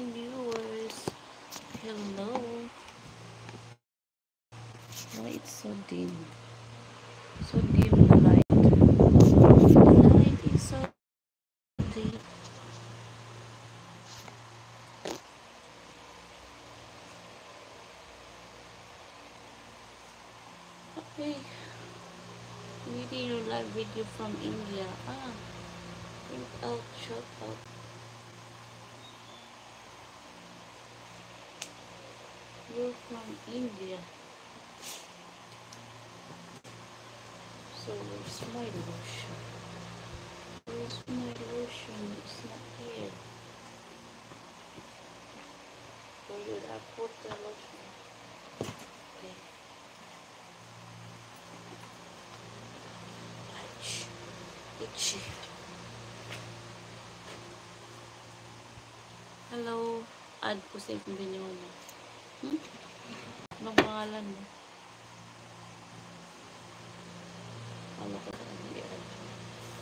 9 viewers. Hello. Why it's so dim? So dim the light. The light is so dim. Okay. Reading your live video from India. Print out, shut out. You're from India. So where's my lotion? Where's my lotion? It's not here. Where did I put the lotion? Okay. Ouch. Itchy. Hello. Add ko sa video mo. Anong pangalan mo? Ano ka sa i-add?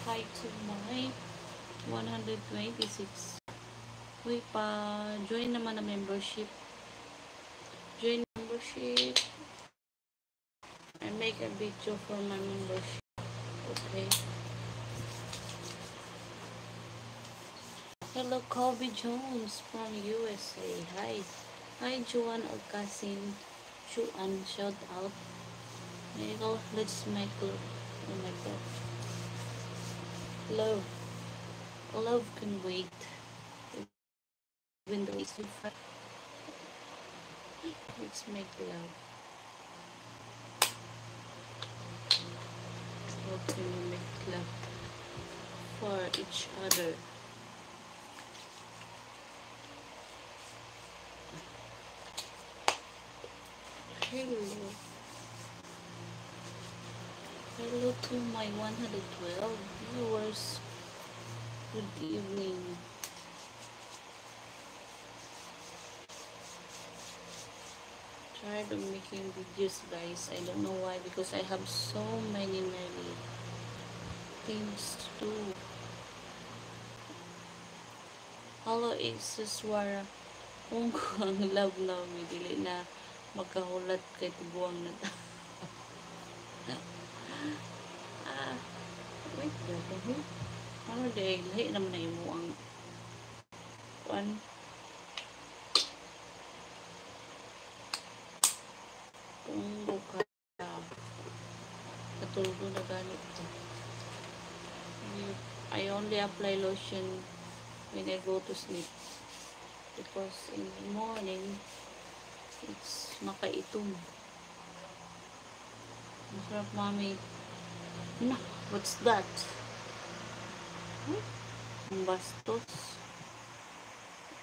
Hi to my 126. Uy, join naman na membership. Join membership. I make a video for my membership. Okay. Hello, Kobe Jones from USA. Hi. Hi, Juan Alcacin. Juan, shout out. There you go. Let's make love. Oh my god. Love. Love can wait. Even though it's different. Let's make love. How can we make love for each other? Hello. Hello to my 112 viewers. Good evening. Tired of making videos, guys. I don't know why, because I have so many things to do. Hello, Isuswara. Kung ang love na dili na magkahulat kay tubuang na ta. Wait, ano dahil lahi naman na imo ang one. Kung buka katulgo na ganit ko. I only apply lotion when I go to sleep, because in the morning it's makaitom. Masarap, mami. No, what's that? Ang bastos.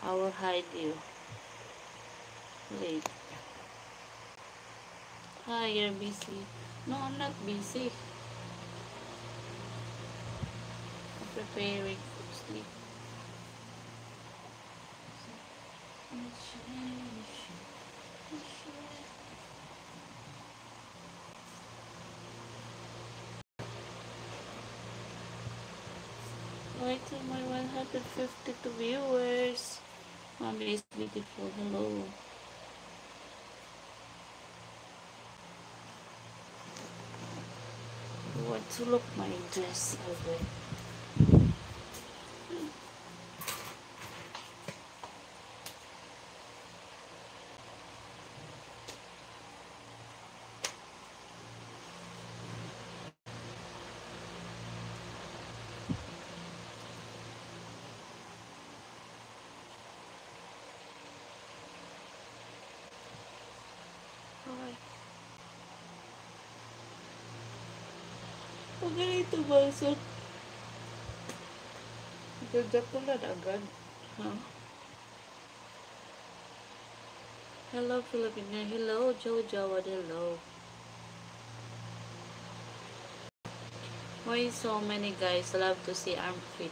I will hide you. Wait. Hi, you're busy. No, I'm not busy. I'm preparing for sleep. Hi to my 152 viewers. Mommy is beautiful. Hello. What to look my dress over? Pag ganito ba? So, gagap ko na agad. Huh? Hello, Filipina. Hello, Jojo. Hello. Why so many guys love to see armpit?